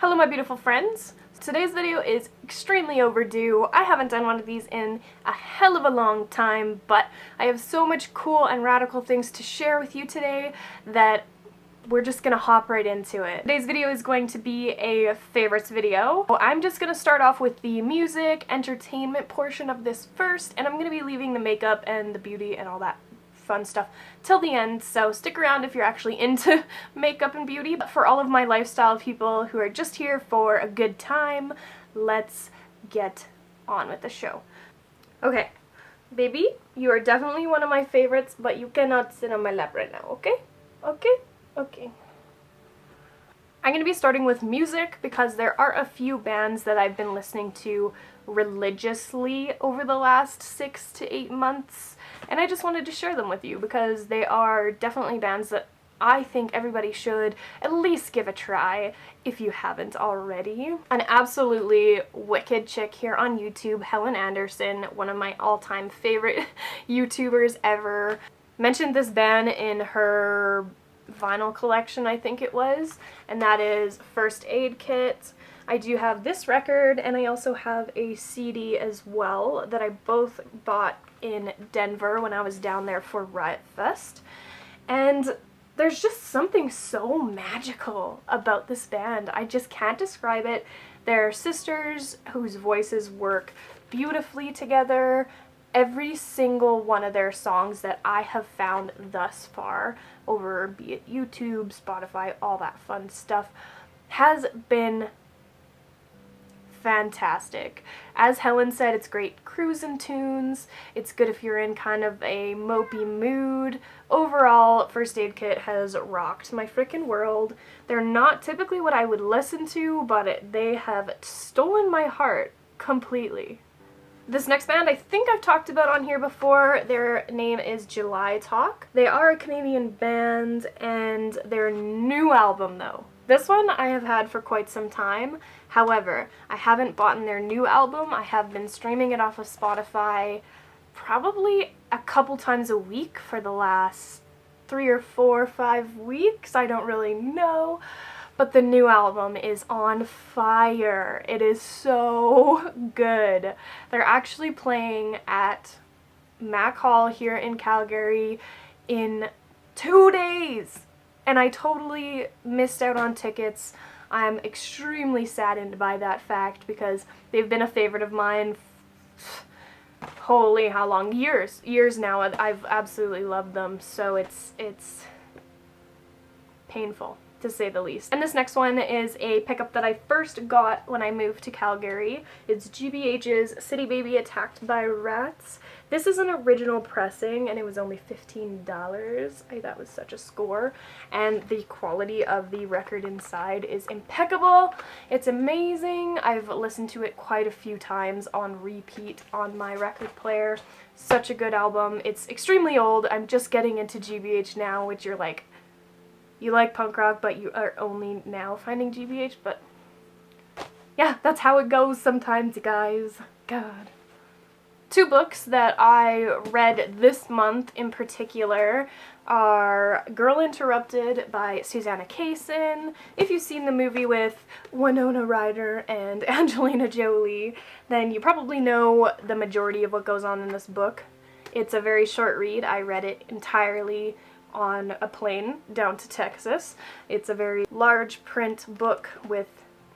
Hello my beautiful friends. Today's video is extremely overdue. I haven't done one of these in a hell of a long time, but I have so much cool and radical things to share with you today that we're just gonna hop right into it. Today's video is going to be a favorites video. I'm just gonna start off with the music, entertainment portion of this first, and I'm gonna be leaving the makeup and the beauty and all that fun stuff till the end, so stick around if you're actually into makeup and beauty. But for all of my lifestyle people who are just here for a good time, let's get on with the show. Okay, baby, you are definitely one of my favorites, but you cannot sit on my lap right now, okay? Okay? Okay. I'm going to be starting with music because there are a few bands that I've been listening to religiously over the last 6 to 8 months, and I just wanted to share them with you because they are definitely bands that I think everybody should at least give a try if you haven't already. An absolutely wicked chick here on YouTube, Helen Anderson, one of my all-time favorite YouTubers ever, mentioned this band in her vinyl collection, I think it was, and that is First Aid Kit. I do have this record, and I also have a CD as well that I both bought in Denver when I was down there for Riot Fest. And there's just something so magical about this band. I just can't describe it. They're sisters whose voices work beautifully together. Every single one of their songs that I have found thus far, over be it YouTube, Spotify, all that fun stuff, has been fantastic. As Helen said, it's great cruising tunes. It's good if you're in kind of a mopey mood. Overall, First Aid Kit has rocked my freaking world. They're not typically what I would listen to, but they have stolen my heart completely. This next band I think I've talked about on here before. Their name is July Talk. They are a Canadian band, and their new album though, this one I have had for quite some time. However, I haven't bought their new album. I have been streaming it off of Spotify probably a couple times a week for the last 3 or 4 or 5 weeks. I don't really know. But the new album is on fire. It is so good. They're actually playing at Mac Hall here in Calgary in 2 days. And I totally missed out on tickets. I'm extremely saddened by that fact because they've been a favorite of mine. Holy, how long? Years now. I've absolutely loved them. So it's painful, to say the least. And this next one is a pickup that I first got when I moved to Calgary. It's GBH's City Baby Attacked by Rats. This is an original pressing, and it was only $15. That was such a score. And the quality of the record inside is impeccable. It's amazing. I've listened to it quite a few times on repeat on my record player. Such a good album. It's extremely old. I'm just getting into GBH now, which you're like, you like punk rock, but you are only now finding GBH, but yeah, that's how it goes sometimes, guys. God. 2 books that I read this month in particular are Girl Interrupted by Susanna Kaysen. If you've seen the movie with Winona Ryder and Angelina Jolie, then you probably know the majority of what goes on in this book. It's a very short read. I read it entirely on a plane down to Texas. It's a very large print book with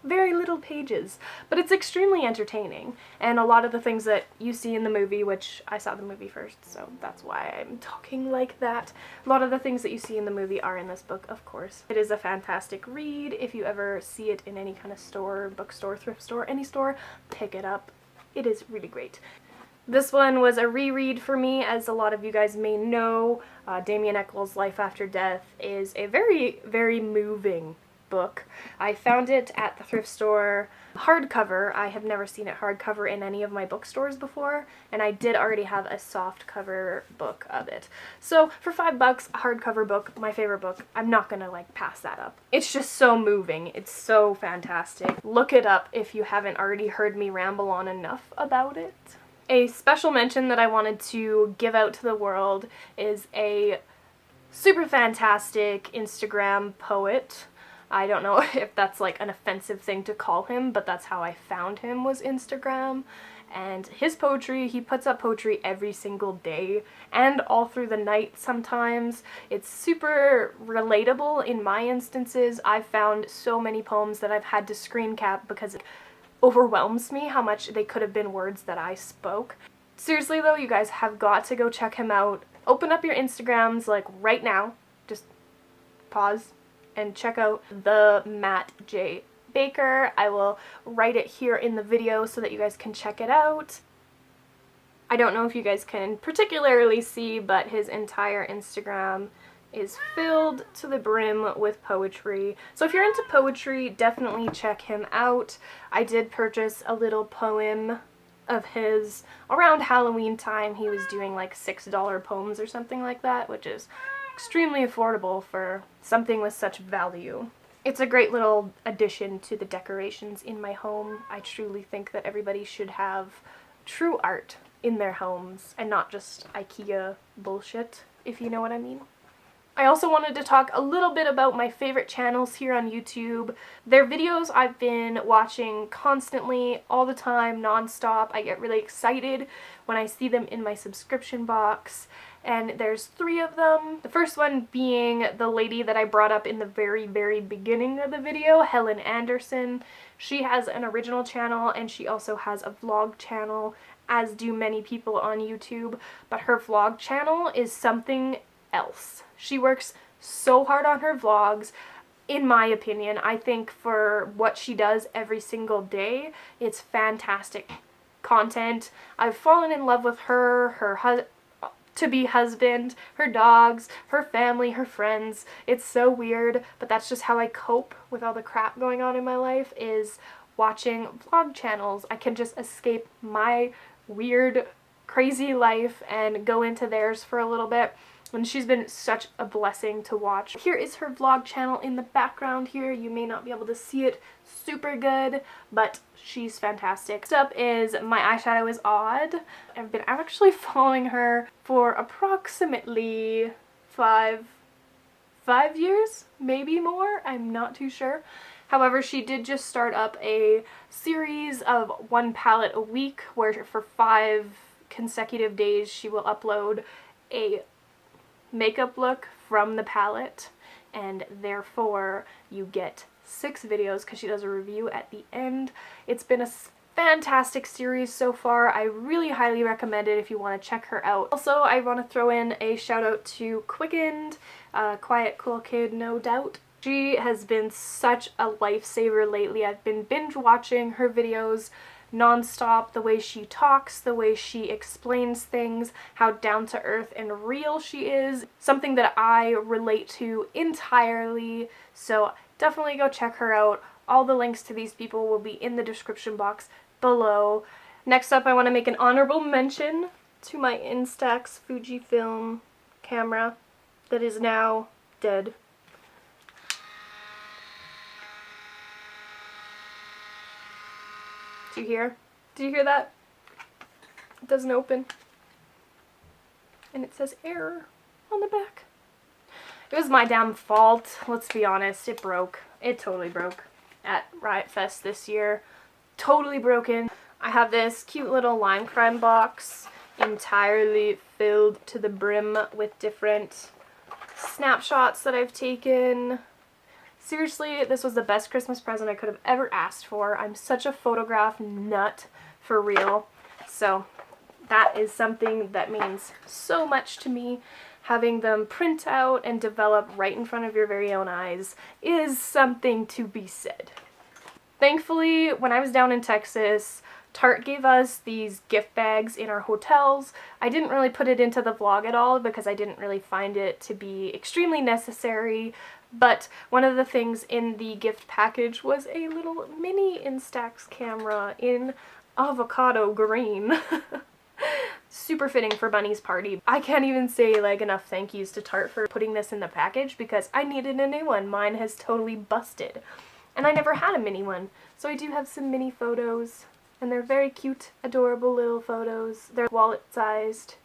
very little pages, but it's extremely entertaining, and a lot of the things that you see in the movie, which I saw the movie first, so that's why I'm talking like that, a lot of the things that you see in the movie are in this book, of course. It is a fantastic read. If you ever see it in any kind of store, bookstore, thrift store, any store, pick it up. It is really great. This one was a reread for me. As a lot of you guys may know, Damien Eccles' Life After Death is a very, very moving book. I found it at the thrift store hardcover. I have never seen it hardcover in any of my bookstores before, and I did already have a soft cover book of it. So for $5, a hardcover book, my favorite book, I'm not gonna like pass that up. It's just so moving. It's so fantastic. Look it up if you haven't already heard me ramble on enough about it. A special mention that I wanted to give out to the world is a super fantastic Instagram poet I don't know if that's like an offensive thing to call him, but that's how I found him, was Instagram. And his poetry, he puts up poetry every single day and all through the night sometimes. It's super relatable in my instances. I've found so many poems that I've had to screen cap because it overwhelms me how much they could have been words that I spoke. Seriously though, you guys have got to go check him out. Open up your Instagrams like right now. Just pause and check out the Matt J. Baker. I will write it here in the video so that you guys can check it out. I don't know if you guys can particularly see, but his entire Instagram is filled to the brim with poetry. So if you're into poetry, definitely check him out. I did purchase a little poem of his around Halloween time. He was doing like $6 poems or something like that, which is extremely affordable for something with such value. It's a great little addition to the decorations in my home. I truly think that everybody should have true art in their homes and not just IKEA bullshit, if you know what I mean. I also wanted to talk a little bit about my favorite channels here on YouTube. They're videos I've been watching constantly, all the time, non-stop. I get really excited when I see them in my subscription box. And there's 3 of them. The first one being the lady that I brought up in the very, very beginning of the video, Helen Anderson. She has an original channel and she also has a vlog channel, as do many people on YouTube. But her vlog channel is something else. She works so hard on her vlogs. In my opinion, I think for what she does every single day, it's fantastic content. I've fallen in love with her to-be husband, her dogs, her family, her friends. It's so weird, but that's just how I cope with all the crap going on in my life, is watching vlog channels. I can just escape my weird, crazy life and go into theirs for a little bit. And she's been such a blessing to watch. Here is her vlog channel in the background here. You may not be able to see it super good, but she's fantastic. Next up is Myeyeshadowisodd. I'm actually following her for approximately five years, maybe more. I'm not too sure. However, she did just start up a series of 1 palette a week, where for 5 consecutive days she will upload a makeup look from the palette, and therefore you get 6 videos because she does a review at the end. It's been a fantastic series so far. I really highly recommend it if you want to check her out. Also, I want to throw in a shout out to QCKND, quiet cool kid, no doubt. She has been such a lifesaver lately. I've been binge watching her videos non-stop. The way she talks, the way she explains things, how down to earth and real she is, something that I relate to entirely. So definitely go check her out. All the links to these people will be in the description box below. Next up, I want to make an honorable mention to my Instax Fujifilm camera that is now dead. Do you hear? Do you hear that? It doesn't open. And it says error on the back. It was my damn fault. Let's be honest. It broke. It totally broke at Riot Fest this year. Totally broken. I have this cute little lime crime box entirely filled to the brim with different snapshots that I've taken. Seriously, this was the best Christmas present I could have ever asked for. I'm such a photograph nut, for real. So that is something that means so much to me. Having them print out and develop right in front of your very own eyes is something to be said. Thankfully, when I was down in Texas, Tarte gave us these gift bags in our hotels. I didn't really put it into the vlog at all because I didn't really find it to be extremely necessary. But one of the things in the gift package was a little mini Instax camera in avocado green. Super fitting for Bunny's party. I can't even say like enough thank yous to Tarte for putting this in the package because I needed a new one. Mine has totally busted. And I never had a mini one. So I do have some mini photos. And they're very cute, adorable little photos. They're wallet-sized.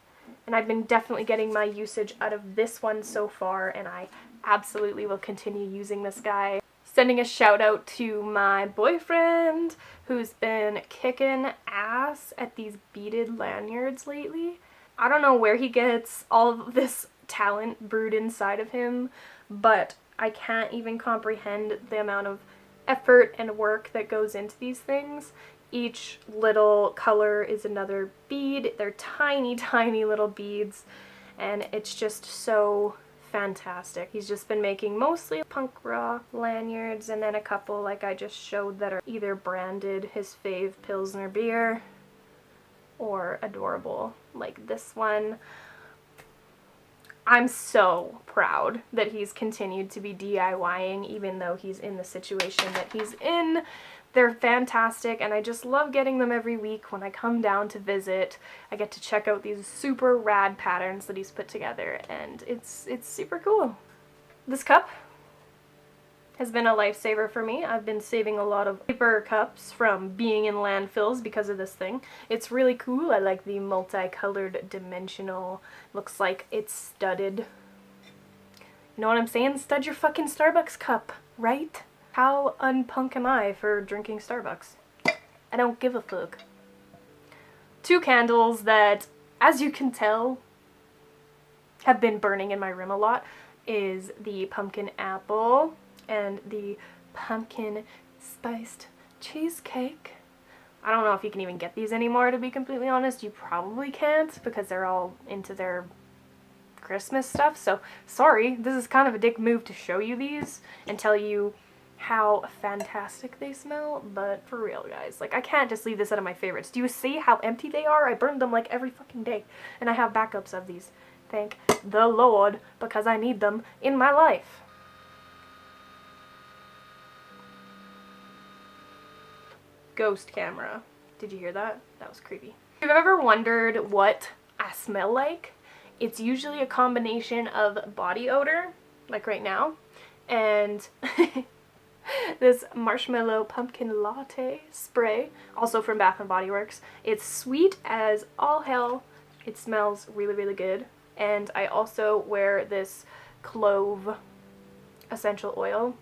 And I've been definitely getting my usage out of this one so far, and I absolutely will continue using this guy. Sending a shout out to my boyfriend who's been kicking ass at these beaded lanyards lately. I don't know where he gets all of this talent brewed inside of him, but I can't even comprehend the amount of effort and work that goes into these things. Each little color is another bead. They're tiny, tiny little beads, and it's just so fantastic. He's just been making mostly punk rock lanyards and then a couple like I just showed that are either branded his fave Pilsner beer or adorable like this one. I'm so proud that he's continued to be DIYing even though he's in the situation that he's in. They're fantastic, and I just love getting them every week. When I come down to visit, I get to check out these super rad patterns that he's put together, and it's super cool. This cup has been a lifesaver for me. I've been saving a lot of paper cups from being in landfills because of this thing. It's really cool. I like the multicolored dimensional. Looks like it's studded. You know what I'm saying? Stud your fucking Starbucks cup, right? How unpunk am I for drinking Starbucks? I don't give a fuck. Two candles that, as you can tell, have been burning in my room a lot is the pumpkin apple and the pumpkin spiced cheesecake. I don't know if you can even get these anymore, to be completely honest. You probably can't because they're all into their Christmas stuff. So sorry, this is kind of a dick move to show you these and tell you how fantastic they smell, but for real guys, like I can't just leave this out of my favorites. Do you see how empty they are? I burn them like every fucking day, and I have backups of these. Thank the Lord, because I need them in my life. Ghost camera. Did you hear that? That was creepy. If you've ever wondered what I smell like, it's usually a combination of body odor, like right now, and this marshmallow pumpkin latte spray, also from Bath & Body Works. It's sweet as all hell. It smells really, really good. And I also wear this Clove essential oil.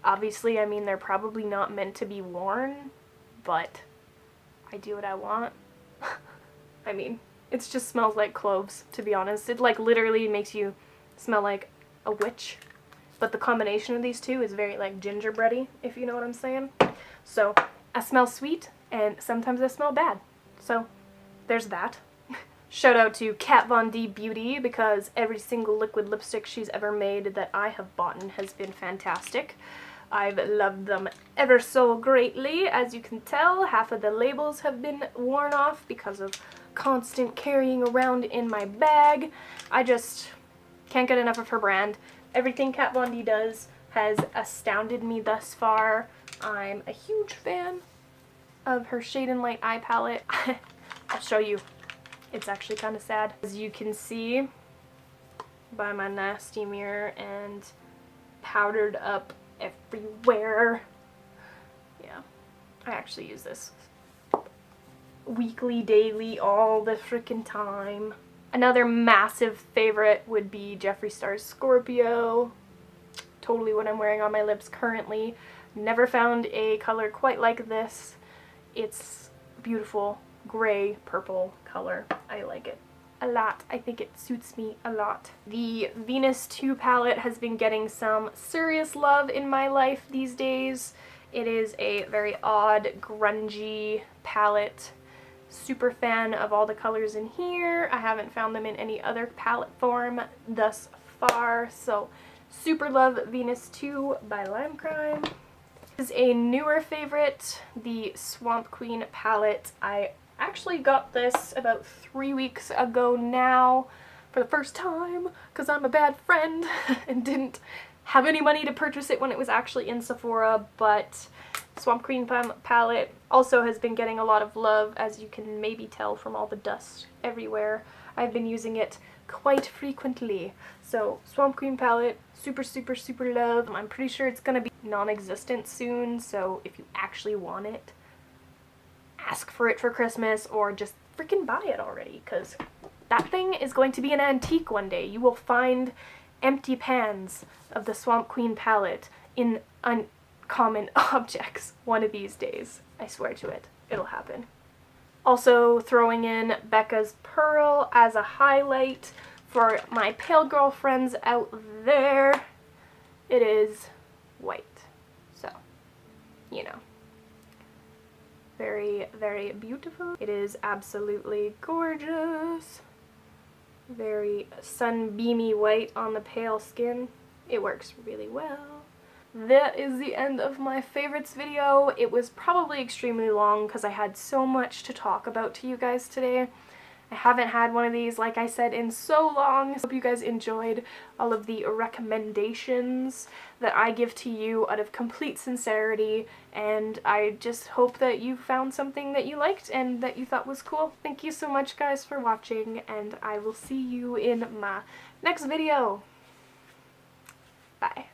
Obviously, I mean, they're probably not meant to be worn, but I do what I want. I mean, it just smells like cloves, to be honest. It like literally makes you smell like a witch. But the combination of these two is very like gingerbready, if you know what I'm saying. So I smell sweet and sometimes I smell bad. So there's that. Shout out to Kat Von D Beauty because every single liquid lipstick she's ever made that I have bought has been fantastic. I've loved them ever so greatly. As you can tell, half of the labels have been worn off because of constant carrying around in my bag. I just can't get enough of her brand. Everything Kat Von D does has astounded me thus far. I'm a huge fan of her Shade and Light eye palette. I'll show you. It's actually kind of sad. As you can see by my nasty mirror and powdered up everywhere. Yeah, I actually use this weekly, daily, all the freaking time. Another massive favorite would be Jeffree Star's Scorpio. Totally what I'm wearing on my lips currently. Never found a color quite like this. It's beautiful gray purple color. I like it a lot. I think it suits me a lot. The Venus 2 palette has been getting some serious love in my life these days. It is a very odd, grungy palette. Super fan of all the colors in here. I haven't found them in any other palette form thus far, so super love Venus 2 by Lime Crime. This is a newer favorite, the Swamp Queen palette. I actually got this about 3 weeks ago now for the first time because I'm a bad friend and didn't have any money to purchase it when it was actually in Sephora, but Swamp Queen palette also has been getting a lot of love, as you can maybe tell from all the dust everywhere. I've been using it quite frequently. So Swamp Queen palette, super, super, super love. I'm pretty sure it's gonna be non-existent soon, so if you actually want it, ask for it for Christmas or just freaking buy it already, because that thing is going to be an antique one day. You will find empty pans of the Swamp Queen palette in uncommon objects one of these days. I swear to it. It'll happen. Also throwing in Becca's Pearl as a highlight for my pale girl friends out there. It is white. So, you know. Very, very beautiful. It is absolutely gorgeous. Very sunbeamy white on the pale skin. It works really well. That is the end of my favorites video. It was probably extremely long because I had so much to talk about to you guys today. I haven't had one of these, like I said, in so long. I hope you guys enjoyed all of the recommendations that I give to you out of complete sincerity, and I just hope that you found something that you liked and that you thought was cool. Thank you so much, guys, for watching, and I will see you in my next video. Bye.